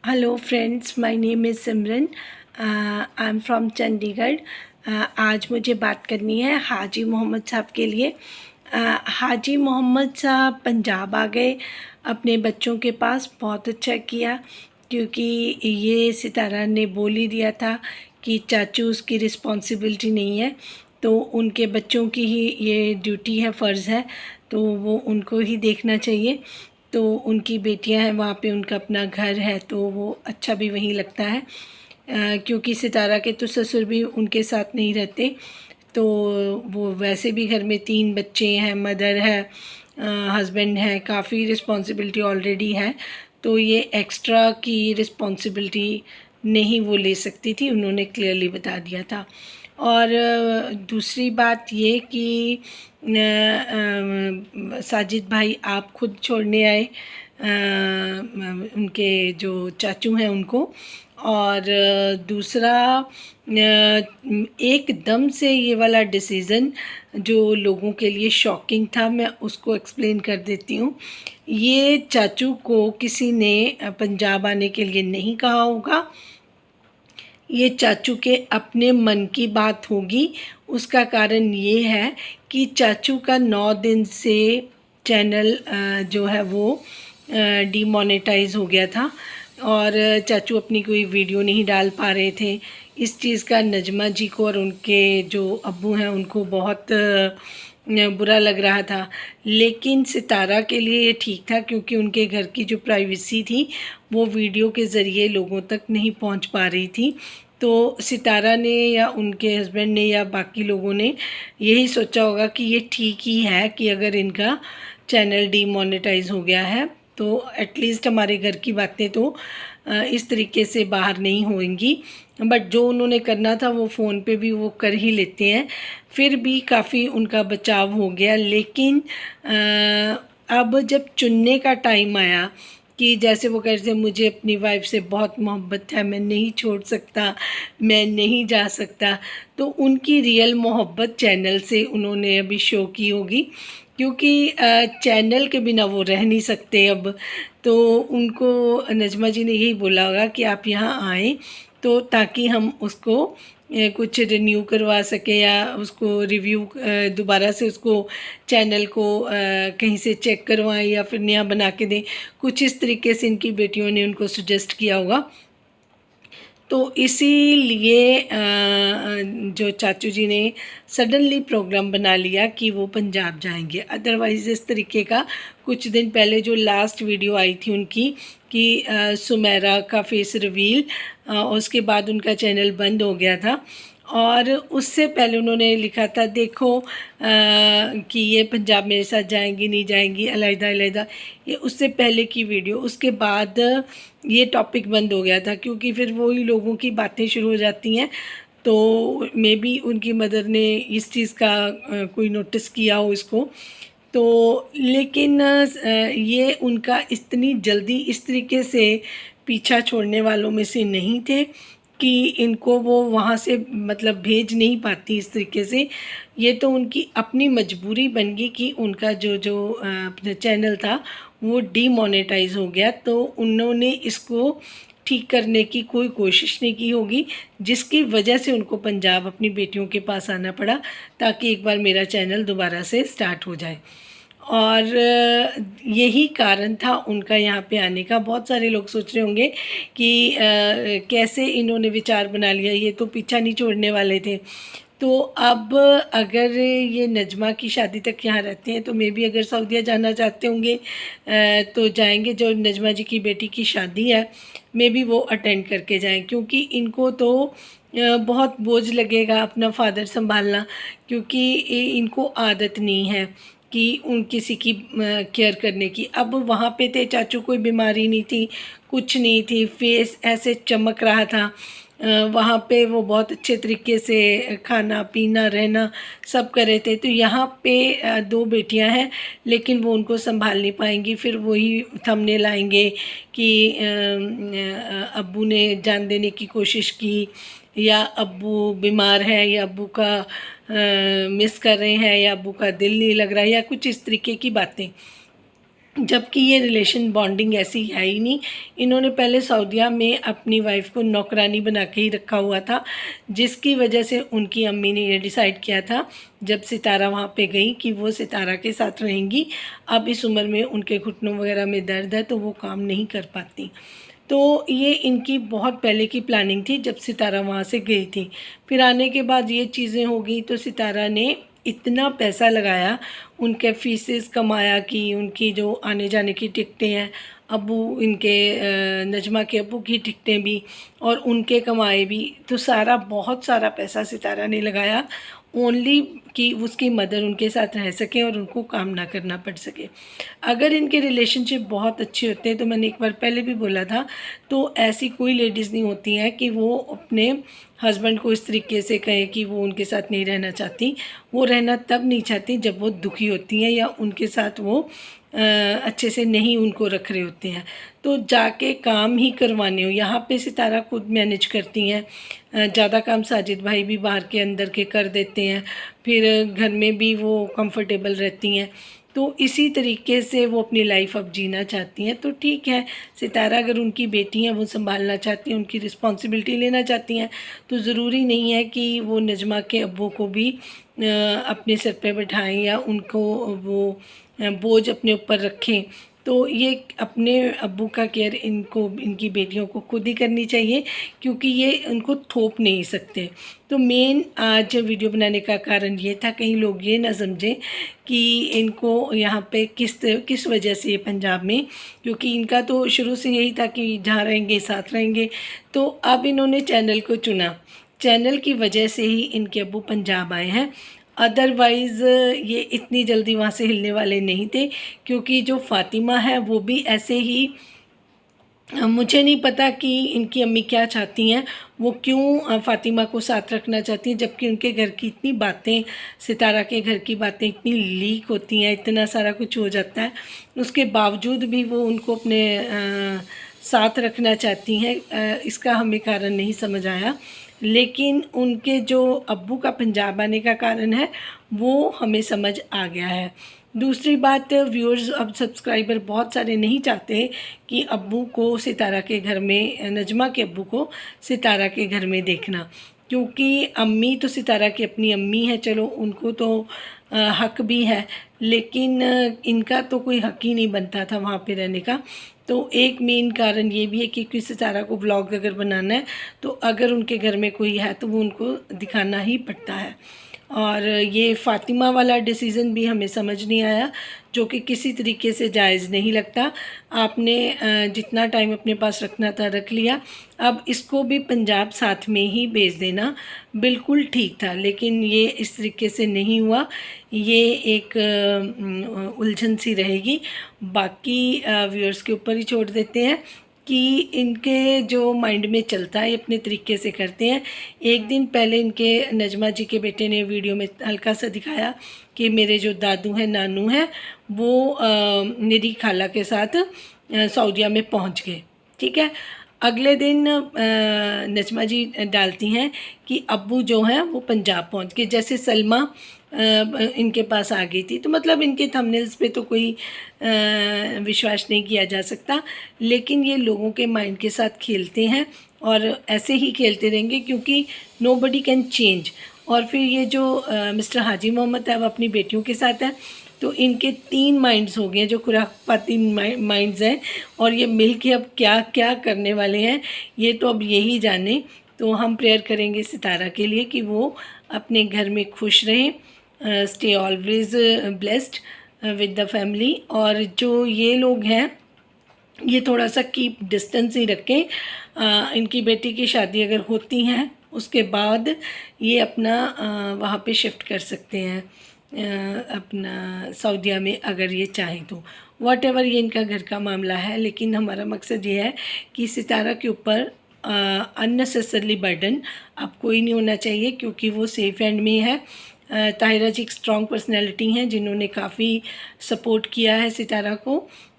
Hello friends, my name is Simran. I am from Chandigarh. आज मुझे बात करनी है हाजी मोहम्मद साहब के लिए। हाजी मोहम्मद साहब पंजाब आ गए अपने बच्चों के पास। बहुत अच्छा किया, क्योंकि ये सितारा ने बोल ही दिया था कि चाचू उसकी रिस्पॉन्सिबिलिटी नहीं है, तो उनके बच्चों की ही ये ड्यूटी है, फ़र्ज़ है, तो वो उनको ही देखना चाहिए। तो उनकी बेटियां हैं वहाँ पे, उनका अपना घर है, तो वो अच्छा भी वहीं लगता है। क्योंकि सितारा के तो ससुर भी उनके साथ नहीं रहते, तो वो वैसे भी घर में 3 बच्चे हैं, मदर है, हस्बैंड है, काफ़ी रिस्पॉन्सिबिलिटी ऑलरेडी है। तो ये एक्स्ट्रा की रिस्पॉन्सिबिलिटी नहीं वो ले सकती थी, उन्होंने क्लियरली बता दिया था। और दूसरी बात ये कि साजिद भाई आप खुद छोड़ने आए उनके जो चाचू हैं उनको। और दूसरा, एकदम से ये वाला डिसीज़न जो लोगों के लिए शॉकिंग था, मैं उसको एक्सप्लेन कर देती हूँ। ये चाचू को किसी ने पंजाब आने के लिए नहीं कहा होगा, ये चाचू के अपने मन की बात होगी। उसका कारण ये है कि चाचू का 9 दिन से चैनल जो है वो डीमोनेटाइज हो गया था, और चाचू अपनी कोई वीडियो नहीं डाल पा रहे थे। इस चीज़ का नजमा जी को और उनके जो अब्बू हैं उनको बहुत बुरा लग रहा था। लेकिन सितारा के लिए ये ठीक था, क्योंकि उनके घर की जो प्राइवेसी थी वो वीडियो के ज़रिए लोगों तक नहीं पहुंच पा रही थी। तो सितारा ने या उनके हस्बैंड ने या बाकी लोगों ने यही सोचा होगा कि ये ठीक ही है कि अगर इनका चैनल डीमोनेटाइज हो गया है, तो एटलीस्ट हमारे घर की बातें तो इस तरीके से बाहर नहीं होंगी। बट जो उन्होंने करना था वो फ़ोन पे भी वो कर ही लेते हैं, फिर भी काफ़ी उनका बचाव हो गया। लेकिन अब जब चुनने का टाइम आया कि जैसे वो कह रहे थे मुझे अपनी वाइफ से बहुत मोहब्बत है, मैं नहीं छोड़ सकता, मैं नहीं जा सकता, तो उनकी रियल मोहब्बत चैनल से उन्होंने अभी शो की होगी, क्योंकि चैनल के बिना वो रह नहीं सकते अब। तो उनको नजमा जी ने यही बोला होगा कि आप यहाँ आएँ, तो ताकि हम उसको कुछ रिन्यू करवा सके, या उसको रिव्यू दोबारा से उसको चैनल को कहीं से चेक करवाएं या फिर नया बना के दें। कुछ इस तरीके से इनकी बेटियों ने उनको सजेस्ट किया होगा। तो इसीलिए जो चाचू जी ने सडनली प्रोग्राम बना लिया कि वो पंजाब जाएंगे। अदरवाइज़ इस तरीके का कुछ दिन पहले जो लास्ट वीडियो आई थी उनकी कि सुमेरा का फेस रिवील, उसके बाद उनका चैनल बंद हो गया था। और उससे पहले उन्होंने लिखा था, देखो कि ये पंजाब मेरे साथ जाएंगी नहीं जाएंगी, अलहदा अलहदा, ये उससे पहले की वीडियो। उसके बाद ये टॉपिक बंद हो गया था, क्योंकि फिर वही लोगों की बातें शुरू हो जाती हैं। तो मे बी उनकी मदर ने इस चीज़ का कोई नोटिस किया हो इसको। तो लेकिन ये उनका इतनी जल्दी इस तरीके से पीछा छोड़ने वालों में से नहीं थे कि इनको वो वहाँ से मतलब भेज नहीं पाती इस तरीके से। ये तो उनकी अपनी मजबूरी बन गई कि उनका जो जो अपना चैनल था वो डीमोनेटाइज हो गया, तो उन्होंने इसको ठीक करने की कोई कोशिश नहीं की होगी, जिसकी वजह से उनको पंजाब अपनी बेटियों के पास आना पड़ा, ताकि एक बार मेरा चैनल दोबारा से स्टार्ट हो जाए। और यही कारण था उनका यहाँ पे आने का। बहुत सारे लोग सोच रहे होंगे कि कैसे इन्होंने विचार बना लिया, ये तो पीछा नहीं छोड़ने वाले थे। तो अब अगर ये नजमा की शादी तक यहाँ रहते हैं, तो मे बी अगर सऊदीया जाना चाहते होंगे तो जाएंगे। जो नजमा जी की बेटी की शादी है, मे बी वो अटेंड करके जाएं, क्योंकि इनको तो बहुत बोझ लगेगा अपना फादर संभालना, क्योंकि इनको आदत नहीं है कि उन किसी की केयर करने की। अब वहाँ पे थे चाचू, कोई बीमारी नहीं थी, कुछ नहीं थी, फेस ऐसे चमक रहा था। वहाँ पे वो बहुत अच्छे तरीके से खाना पीना रहना सब कर रहे थे। तो यहाँ पे 2 बेटियाँ हैं, लेकिन वो उनको संभाल नहीं पाएंगी। फिर वही थंबनेल आएंगे कि अब्बू ने जान देने की कोशिश की, या अब्बू बीमार है, या अब्बू का मिस कर रहे हैं, या अब्बू का दिल नहीं लग रहा है, या कुछ इस तरीके की बातें। जबकि ये रिलेशन बॉन्डिंग ऐसी है ही नहीं। इन्होंने पहले सऊदीया में अपनी वाइफ को नौकरानी बना के ही रखा हुआ था, जिसकी वजह से उनकी अम्मी ने ये डिसाइड किया था जब सितारा वहाँ पे गई कि वो सितारा के साथ रहेंगी। अब इस उम्र में उनके घुटनों वगैरह में दर्द है तो वो काम नहीं कर पाती। तो ये इनकी बहुत पहले की प्लानिंग थी जब सितारा वहाँ से गई थी। फिर आने के बाद ये चीज़ें हो गई तो सितारा ने इतना पैसा लगाया, उनके फीसेस कमाया कि उनकी जो आने जाने की टिकटें हैं, अब्बू इनके नजमा के अब्बू की टिकटें भी और उनके कमाए भी, तो सारा बहुत सारा पैसा सितारा ने लगाया ओनली कि उसकी मदर उनके साथ रह सके और उनको काम ना करना पड़ सके। अगर इनके रिलेशनशिप बहुत अच्छे होते हैं तो मैंने एक बार पहले भी बोला था, तो ऐसी कोई लेडीज़ नहीं होती हैं कि वो अपने हस्बैंड को इस तरीके से कहे कि वो उनके साथ नहीं रहना चाहती। वो रहना तब नहीं चाहती जब वो दुखी होती हैं या उनके साथ वो अच्छे से नहीं उनको रख रहे होते हैं, तो जाके काम ही करवाने हो। यहाँ पे सितारा खुद मैनेज करती हैं, ज़्यादा काम साजिद भाई भी बाहर के अंदर के कर देते हैं, फिर घर में भी वो कंफर्टेबल रहती हैं। तो इसी तरीके से वो अपनी लाइफ अब जीना चाहती हैं। तो ठीक है, सितारा अगर उनकी बेटी हैं, वो संभालना चाहती हैं, उनकी रिस्पॉन्सिबिलिटी लेना चाहती हैं, तो ज़रूरी नहीं है कि वो नजमा के अब्बू को भी अपने सर पे बिठाएं या उनको वो बोझ अपने ऊपर रखें। तो ये अपने अब्बू का केयर इनको, इनकी बेटियों को खुद ही करनी चाहिए, क्योंकि ये उनको थोप नहीं सकते। तो मेन आज वीडियो बनाने का कारण ये था, कहीं लोग ये ना समझें कि इनको यहाँ पे किस वजह से ये पंजाब में, क्योंकि इनका तो शुरू से यही था कि जहाँ रहेंगे साथ रहेंगे। तो अब इन्होंने चैनल को चुना, चैनल की वजह से ही इनके अब्बू पंजाब आए हैं। अदरवाइज़ ये इतनी जल्दी वहाँ से हिलने वाले नहीं थे, क्योंकि जो फ़ातिमा है वो भी ऐसे ही, मुझे नहीं पता कि इनकी अम्मी क्या चाहती हैं, वो क्यों फ़ातिमा को साथ रखना चाहती हैं, जबकि उनके घर की इतनी बातें, सितारा के घर की बातें इतनी लीक होती हैं, इतना सारा कुछ हो जाता है, उसके बावजूद भी वो उनको अपने साथ रखना चाहती हैं। इसका हमें कारण नहीं समझ आया, लेकिन उनके जो अब्बू का पंजाब आने का कारण है वो हमें समझ आ गया है। दूसरी बात, व्यूअर्स अब सब्सक्राइबर बहुत सारे नहीं चाहते कि अब्बू को सितारा के घर में, नजमा के अब्बू को सितारा के घर में देखना, क्योंकि अम्मी तो सितारा की अपनी अम्मी है, चलो उनको तो हक भी है, लेकिन इनका तो कोई हक ही नहीं बनता था वहाँ पे रहने का। तो एक मेन कारण ये भी है कि किसी सितारा को व्लॉग अगर बनाना है तो अगर उनके घर में कोई है तो वो उनको दिखाना ही पड़ता है। और ये फ़ातिमा वाला डिसीज़न भी हमें समझ नहीं आया, जो कि किसी तरीके से जायज़ नहीं लगता। आपने जितना टाइम अपने पास रखना था रख लिया, अब इसको भी पंजाब साथ में ही भेज देना बिल्कुल ठीक था, लेकिन ये इस तरीके से नहीं हुआ। ये एक उलझन सी रहेगी, बाकी व्यूअर्स के ऊपर ही छोड़ देते हैं कि इनके जो माइंड में चलता है ये अपने तरीके से करते हैं। एक दिन पहले इनके नजमा जी के बेटे ने वीडियो में हल्का सा दिखाया कि मेरे जो दादू हैं, नानू हैं, वो मेरी खाला के साथ सऊदीया में पहुंच गए। ठीक है, अगले दिन नजमा जी डालती हैं कि अब्बू जो हैं वो पंजाब पहुंच गए, जैसे सलमा इनके पास आ गई थी। तो मतलब इनके थंबनेल्स पे तो कोई विश्वास नहीं किया जा सकता, लेकिन ये लोगों के माइंड के साथ खेलते हैं और ऐसे ही खेलते रहेंगे, क्योंकि नोबडी कैन चेंज। और फिर ये जो मिस्टर हाजी मोहम्मद है वो अपनी बेटियों के साथ है, तो इनके 3 माइंड्स हो गए जो खुरापाती माइंड्स हैं, और ये मिल के अब क्या क्या करने वाले हैं ये तो अब यही जाने। तो हम प्रेयर करेंगे सितारा के लिए कि वो अपने घर में खुश रहें, stay always blessed with the family. और जो ये लोग हैं ये थोड़ा सा कीप डिस्टेंस ही रखें। इनकी बेटी की शादी अगर होती हैं उसके बाद ये अपना वहाँ पे शिफ्ट कर सकते हैं, अपना सऊदीया में, अगर ये चाहें तो। वॉटेवर ये इनका घर का मामला है, लेकिन हमारा मकसद ये है कि सितारा के ऊपर अननेसेसरली बर्डन अब कोई नहीं होना चाहिए, क्योंकि वो सेफ हैंड में है। ताहिरा जी एक स्ट्रॉन्ग पर्सनैलिटी हैं जिन्होंने काफ़ी सपोर्ट किया है सितारा को,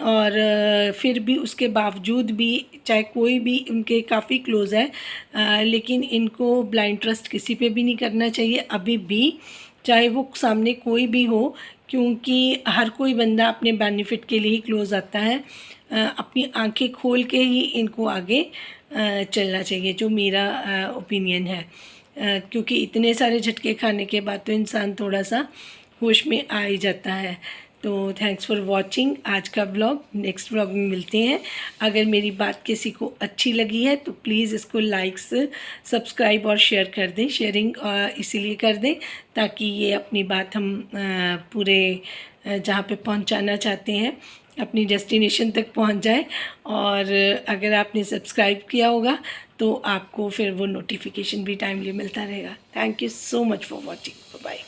और फिर भी उसके बावजूद भी, चाहे कोई भी उनके काफ़ी क्लोज़ है, लेकिन इनको ब्लाइंड ट्रस्ट किसी पे भी नहीं करना चाहिए अभी भी। चाहे वो सामने कोई भी हो, क्योंकि हर कोई बंदा अपने बेनिफिट के लिए ही क्लोज़ आता है। अपनी आंखें खोल के ही इनको आगे चलना चाहिए, जो मेरा ओपिनियन है। क्योंकि इतने सारे झटके खाने के बाद तो इंसान थोड़ा सा होश में आ ही जाता है। तो थैंक्स फॉर वॉचिंग आज का व्लॉग। नेक्स्ट व्लॉग में मिलते हैं। अगर मेरी बात किसी को अच्छी लगी है तो प्लीज़ इसको लाइक्स, सब्सक्राइब और शेयर कर दें। शेयरिंग इसीलिए कर दें ताकि ये अपनी बात हम पूरे जहाँ पे पहुँचाना चाहते हैं अपनी डेस्टिनेशन तक पहुँच जाए। और अगर आपने सब्सक्राइब किया होगा तो आपको फिर वो नोटिफिकेशन भी टाइमली मिलता रहेगा। Thank you so much for watching. Bye.